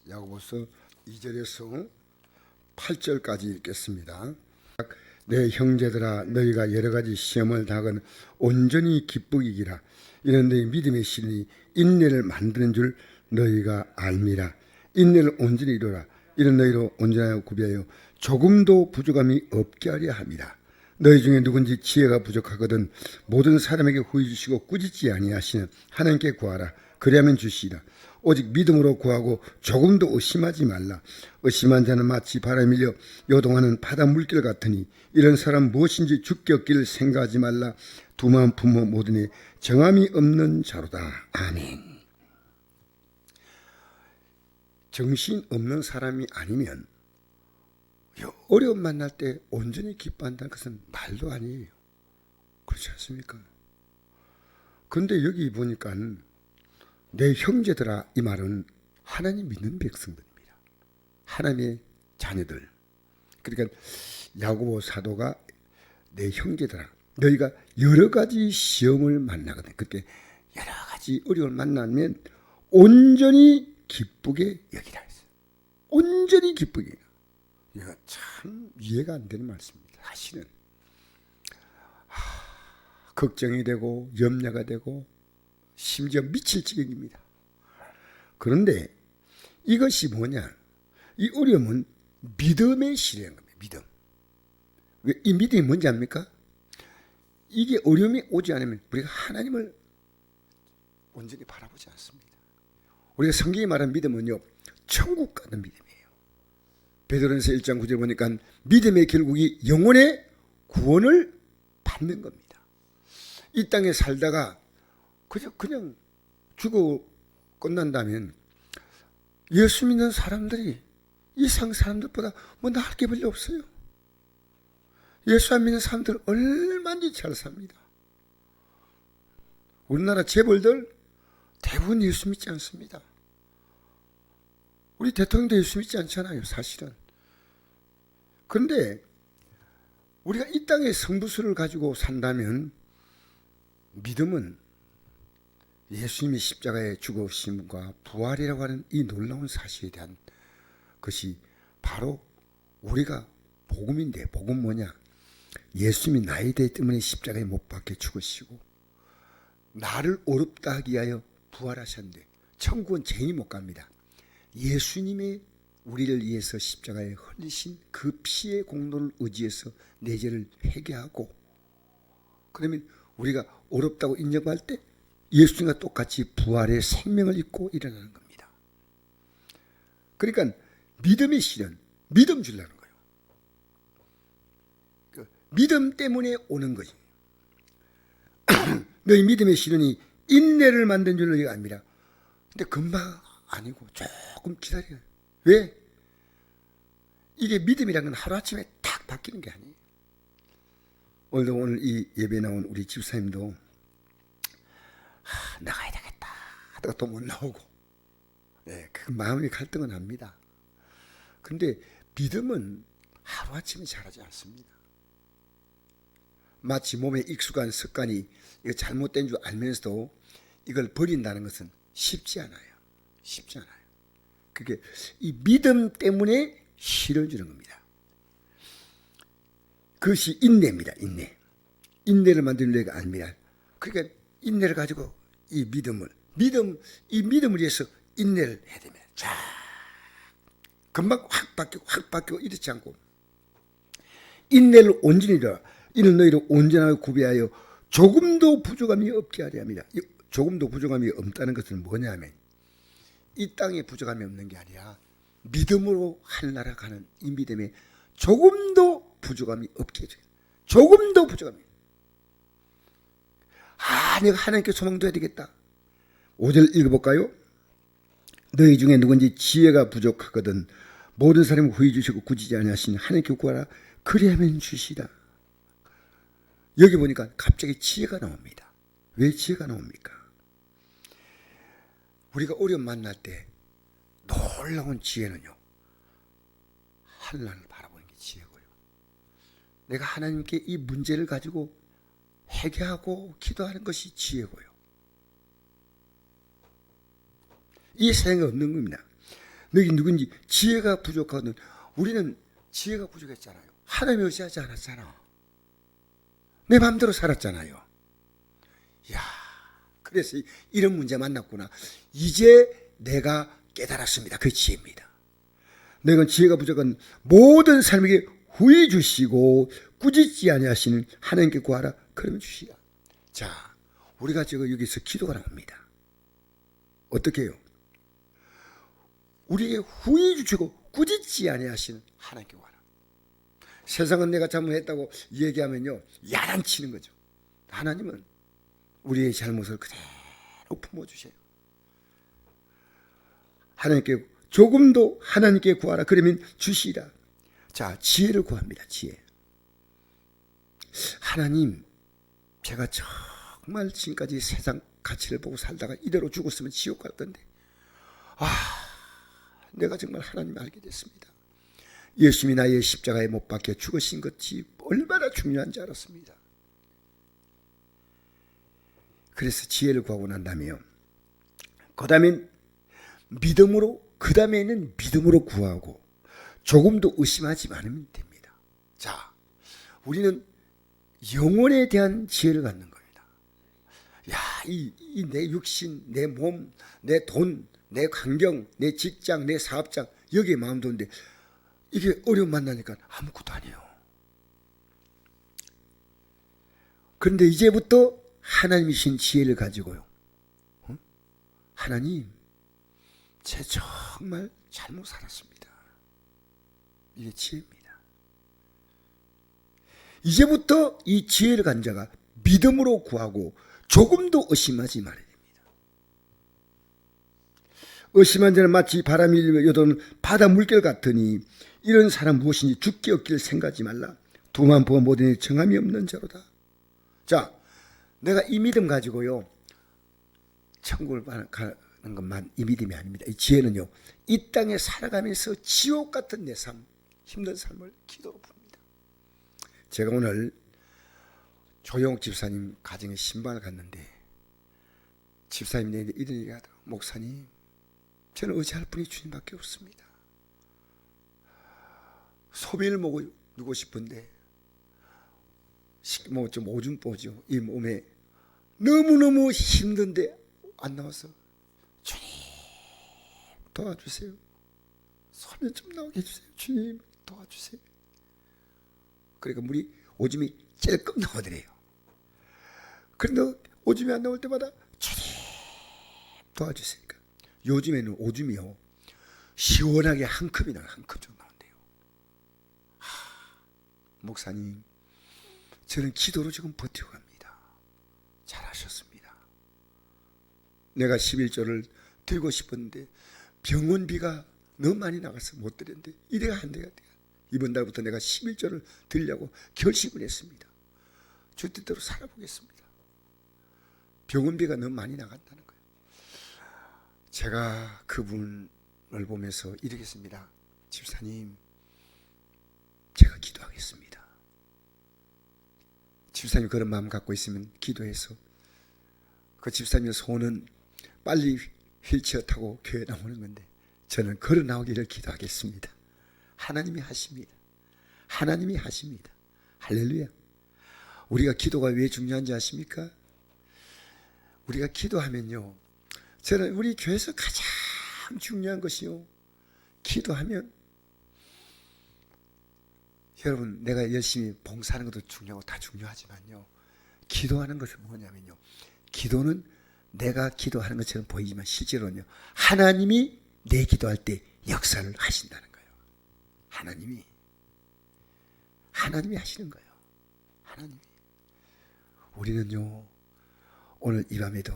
야고보서 2절에서 8절까지 읽겠습니다. 내 형제들아 너희가 여러 가지 시험을 당하건 온전히 기쁘기라. 이는 너희 믿음의 신이 인내를 만드는 줄 너희가 알미라. 인내를 온전히 이루라. 이는 너희로 온전하여 구비하여 조금도 부족함이 없게 하려 함이라. 너희 중에 누군지 지혜가 부족하거든 모든 사람에게 후히 주시고 꾸짖지 아니하시는 하나님께 구하라. 그리하면 주시리라. 오직 믿음으로 구하고 조금도 의심하지 말라. 의심한 자는 마치 바람에 밀려 요동하는 바다 물결 같으니 이런 사람 무엇인지 죽게 얻기를 생각하지 말라. 두 마음 품어 모드니 정함이 없는 자로다. 아멘. 정신 없는 사람이 아니면 어려움 만날 때 온전히 기뻐한다는 것은 말도 아니에요. 그렇지 않습니까? 그런데 여기 보니까 내 형제들아, 이 말은 하나님 믿는 백성들입니다. 하나님의 자녀들. 그러니까 야고보 사도가 내 형제들아, 너희가 여러 가지 시험을 만나거든. 그렇게 여러 가지 어려움을 만나면 온전히 기쁘게 여기라 했어요. 온전히 기쁘게. 이거 참 이해가 안 되는 말씀입니다. 사실은 걱정이 되고 염려가 되고 심지어 미칠 지경입니다. 그런데 이것이 뭐냐? 이 어려움은 믿음의 시련인 겁니다. 믿음. 왜 이 믿음이 뭔지 압니까? 이게 어려움이 오지 않으면 우리가 하나님을 온전히 바라보지 않습니다. 우리가 성경이 말하는 믿음은요, 천국 가는 믿음이에요. 베드로전서 1장 9절 보니까 믿음의 결국이 영혼의 구원을 받는 겁니다. 이 땅에 살다가 그냥 죽어 끝난다면 예수 믿는 사람들이 이 상 사람들보다 뭐 나을 게 별로 없어요. 예수 안 믿는 사람들 얼마든지 잘 삽니다. 우리나라 재벌들 대부분 예수 믿지 않습니다. 우리 대통령도 예수 믿지 않잖아요, 사실은. 그런데 우리가 이 땅의 성부수를 가지고 산다면 믿음은 예수님이 십자가에 죽으심과 부활이라고 하는 이 놀라운 사실에 대한 것이 바로 우리가 복음인데, 복음 뭐냐? 예수님이 나의 죄 때문에 십자가에 못 박혀 죽으시고 나를 어렵다 하기 위하여 부활하셨는데 천국은 죄인이 못 갑니다. 예수님의 우리를 위해서 십자가에 흘리신 그 피의 공로를 의지해서 내 죄를 회개하고, 그러면 우리가 어렵다고 인정할 때 예수님과 똑같이 부활의 생명을 입고 일어나는 겁니다. 그러니까 믿음의 시련, 믿음 주려는 거예요. 믿음 때문에 오는 거지. 너희 믿음의 시련이 인내를 만든 줄 너희가 압니다. 근데 금방 아니고 조금 기다려요. 왜? 이게 믿음이라는 건 하루아침에 탁 바뀌는 게 아니에요. 오늘 이 예배에 나온 우리 집사님도 나가야 되겠다 하다가 또 못 나오고, 그 마음의 갈등은 합니다. 그런데 믿음은 하루아침에 자라지 않습니다. 마치 몸에 익숙한 습관이 이거 잘못된 줄 알면서도 이걸 버린다는 것은 쉽지 않아요. 쉽지 않아요. 그게 이 믿음 때문에 실을 주는 겁니다. 그것이 인내입니다. 인내. 인내를 만드는 내가 아닙니다. 그러니까 인내를 가지고 이 믿음을 위해서 인내를 해야 됩니다. 자, 금방 확 바뀌고 이렇지 않고 인내를 온전히 이루라. 이는 너희를 온전하게 구비하여 조금도 부족함이 없게 하려 합니다. 조금도 부족함이 없다는 것은 뭐냐면 이 땅에 부족함이 없는 게 아니라 믿음으로 하늘나라 가는 이 믿음에 조금도 부족함이 없게 해줘요. 조금도 부족함이. 내가 하나님께 소망둬야 되겠다. 5절 읽어볼까요? 너희 중에 누군지 지혜가 부족하거든 모든 사람을 후히 주시고 꾸짖지 아니하시니 하나님께 구하라. 그리하면 주시라. 여기 보니까 갑자기 지혜가 나옵니다. 왜 지혜가 나옵니까? 우리가 어려움 만날 때 놀라운 지혜는요, 하늘을 바라보는 게 지혜고요. 내가 하나님께 이 문제를 가지고 회개하고 기도하는 것이 지혜고요. 이 세상에 없는 겁니다. 너희 누군지 지혜가 부족하거든. 우리는 지혜가 부족했잖아요. 하나님이 의지하지 않았잖아. 내 마음대로 살았잖아요. 야, 그래서 이런 문제 만났구나. 이제 내가 깨달았습니다. 그 지혜입니다. 너희는 지혜가 부족한 모든 삶에게 후히 주시고 꾸짖지 아니하시는 하나님께 구하라. 그러면 주시라. 자, 우리가 지금 여기서 기도가 나옵니다. 어떻게 해요? 우리에게 후히 주시고 꾸짖지 아니하시는 하나님께 구하라. 세상은 내가 잘못했다고 얘기하면요, 야단치는 거죠. 하나님은 우리의 잘못을 그대로 품어주세요. 하나님께 조금도 하나님께 구하라. 그러면 주시라. 자, 지혜를 구합니다. 지혜. 하나님, 제가 정말 지금까지 세상 가치를 보고 살다가 이대로 죽었으면 지옥 갈 건데, 내가 정말 하나님 알게 됐습니다. 예수님이 나의 십자가에 못 박혀 죽으신 것이 얼마나 중요한지 알았습니다. 그래서 지혜를 구하고 난 다음에요, 그 다음엔 믿음으로, 그 다음에는 믿음으로 구하고 조금도 의심하지 않으면 됩니다. 자, 우리는 영혼에 대한 지혜를 갖는 겁니다. 야, 내 육신, 내 몸, 내 돈, 내 환경, 내 직장, 내 사업장, 여기에 마음 두는데 이게 어려움 만나니까 아무것도 아니에요. 그런데 이제부터 하나님이신 지혜를 가지고요, 하나님, 제 정말 잘못 살았습니다. 이게 지혜입니다. 이제부터 이 지혜를 간 자가 믿음으로 구하고 조금도 의심하지 말아야 됩니다. 의심한 자는 마치 바람이 일며 여도는 바다 물결 같으니 이런 사람 무엇인지 죽게 없기를 생각하지 말라. 두만 보아 모든 정함이 없는 자로다. 자, 내가 이 믿음 가지고요, 천국을 가는 것만 이 믿음이 아닙니다. 이 지혜는요, 이 땅에 살아가면서 지옥 같은 내 삶, 힘든 삶을 기도로 풉니다. 제가 오늘 조영욱 집사님 가정에 신방을 갔는데 집사님이 내게 이런 얘기 하더라고요. 목사님, 저는 의지할 분이 주님밖에 없습니다. 소변을 먹고 싶은데 뭐 좀 오줌 보죠. 이 몸에 너무너무 힘든데 안 나와서 주님 도와주세요. 소변 좀 나오게 해주세요. 주님 도와주세요. 그러니까 물이, 오줌이 찔끔 나오더래요. 그런데 오줌이 안 나올 때마다 주님 도와주세요. 요즘에는 오줌이요, 시원하게 한 컵이나 한 컵 정도 나온대요. 목사님, 저는 기도로 지금 버텨갑니다. 잘하셨습니다. 내가 11조를 들고 싶었는데 병원비가 너무 많이 나가서 못 드렸는데 이래가 안 돼야 돼요. 이번 달부터 내가 11조를 드리려고 결심을 했습니다. 주 뜻대로 살아보겠습니다. 병원비가 너무 많이 나간다는 거예요. 제가 그분을 보면서 이러겠습니다. 집사님, 제가 기도하겠습니다. 집사님 그런 마음 갖고 있으면 기도해서, 그 집사님의 소원은 빨리 휠체어 타고 교회 나오는 건데 저는 걸어 나오기를 기도하겠습니다. 하나님이 하십니다. 하나님이 하십니다. 할렐루야. 우리가 기도가 왜 중요한지 아십니까? 우리가 기도하면요, 저는 우리 교회에서 가장 중요한 것이요, 기도하면, 여러분, 내가 열심히 봉사하는 것도 중요하고 다 중요하지만요, 기도하는 것은 뭐냐면요, 기도는 내가 기도하는 것처럼 보이지만 실제로는요, 하나님이 내 기도할 때 역사를 하신다는 거예요. 하나님이 하시는 거예요. 하나님이. 우리는요, 오늘 이 밤에도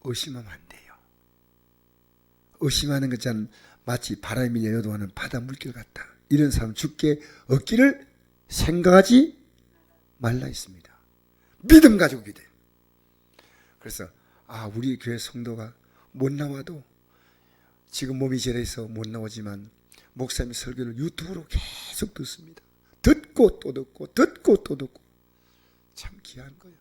의심하면 안 돼요. 의심하는 것은 마치 바람이 밀려 여도하는 바다 물결 같다. 이런 사람 죽게 얻기를 생각하지 말라 했습니다. 믿음 가지고 기도해요. 그래서 우리 교회 성도가 못 나와도, 지금 몸이 저래서 못 나오지만 목사님 설교를 유튜브로 계속 듣습니다. 듣고 또 듣고 듣고 또 듣고. 참 귀한 거예요.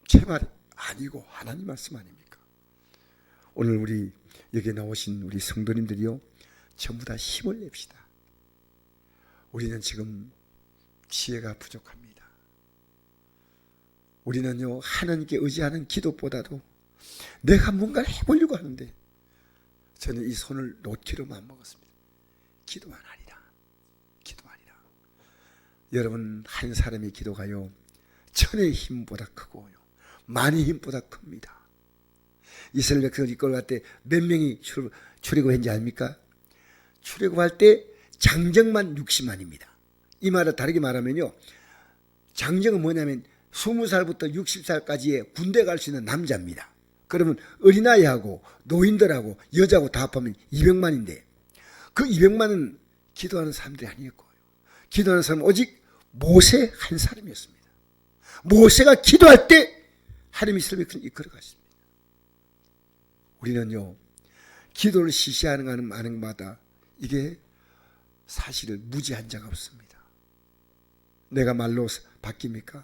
제 말이 아니고 하나님 말씀 아닙니까? 오늘 우리 여기 나오신 우리 성도님들이요, 전부 다 힘을 냅시다. 우리는 지금 지혜가 부족합니다. 우리는요, 하나님께 의지하는 기도보다도 내가 뭔가를 해보려고 하는데 저는 이 손을 놓기로 마음먹었습니다. 기도만 하리라. 기도만 하리라. 여러분, 한 사람의 기도가요, 천의 힘보다 크고요, 만의 힘보다 큽니다. 이스라엘 백성을 이끌어갈 때 몇 명이 출애굽했는지 아닙니까? 출애굽할 때 장정만 60만입니다. 이 말을 다르게 말하면요, 장정은 뭐냐면 20살부터 60살까지의 군대 갈 수 있는 남자입니다. 그러면 어린아이하고 노인들하고 여자하고 다 합하면 200만인데 그 200만은 기도하는 사람들이 아니었고요. 기도하는 사람은 오직 모세 한 사람이었습니다. 모세가 기도할 때 하나님이 이스라엘 백성을 이끌어 가십니다. 우리는요, 기도를 시시하는 것마다 이게 사실 무지한 자가 없습니다. 내가 말로 바뀝니까?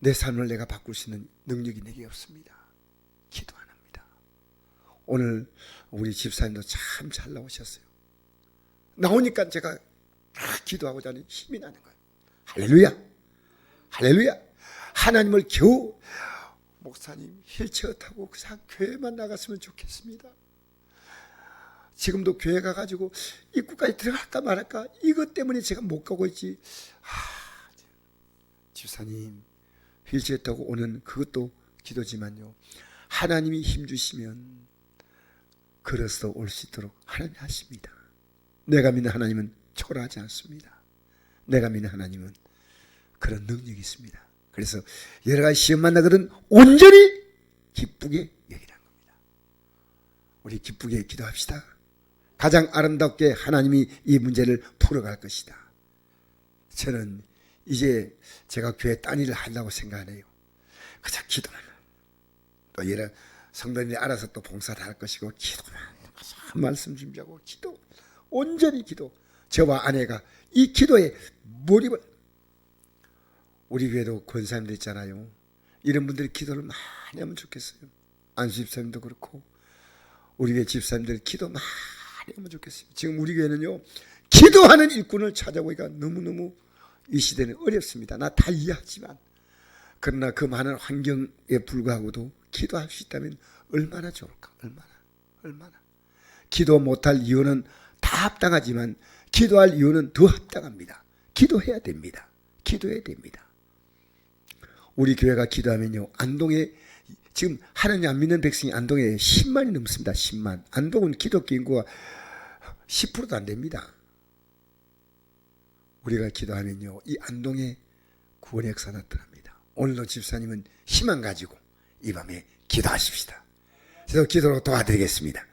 내 삶을 내가 바꿀 수 있는 능력이 내게 없습니다. 기도 안 합니다. 오늘 우리 집사님도 참 잘 나오셨어요. 나오니까 제가 기도하고자 하는 힘이 나는 거예요. 할렐루야, 할렐루야. 하나님을 겨우 목사님 휠체어 타고 그냥 교회만 나갔으면 좋겠습니다. 지금도 교회 가가지고 입구까지 들어갈까 말할까 이것 때문에 제가 못 가고 있지. 집사님 휠체어 타고 오는 그것도 기도지만요, 하나님이 힘 주시면 걸어서 올 수 있도록 하나님이 하십니다. 내가 믿는 하나님은 초라하지 않습니다. 내가 믿는 하나님은 그런 능력이 있습니다. 그래서 여러 가지 시험 만나거든 온전히 기쁘게 여기라는 겁니다. 우리 기쁘게 기도합시다. 가장 아름답게 하나님이 이 문제를 풀어갈 것이다. 저는 이제 제가 교회 딴 일을 하려고 생각 안 해요. 그저 기도만. 또 여러 성도님이 알아서 또 봉사를 할 것이고, 기도만. 말씀 준비하고 기도. 온전히 기도. 저와 아내가 이 기도에 몰입을. 우리 교회도 권사님들 있잖아요. 이런 분들이 기도를 많이 하면 좋겠어요. 안수 집사님도 그렇고 우리 교회 집사님들 기도 많이 하면 좋겠어요. 지금 우리 교회는요, 기도하는 일꾼을 찾아보기가 너무너무 이 시대는 어렵습니다. 나 다 이해하지만, 그러나 그 많은 환경에 불구하고도 기도할 수 있다면 얼마나 좋을까. 얼마나 기도 못할 이유는 다 합당하지만 기도할 이유는 더 합당합니다. 기도해야 됩니다. 기도해야 됩니다. 우리 교회가 기도하면요, 안동에 지금 하나님 안 믿는 백성이 안동에 10만이 넘습니다. 10만. 안동은 기독교 인구가 10%도 안 됩니다. 우리가 기도하면요, 이 안동에 구원의 역사 나타납니다. 오늘도 집사님은 희망 가지고 이 밤에 기도하십시다. 그래서 기도로 도와드리겠습니다.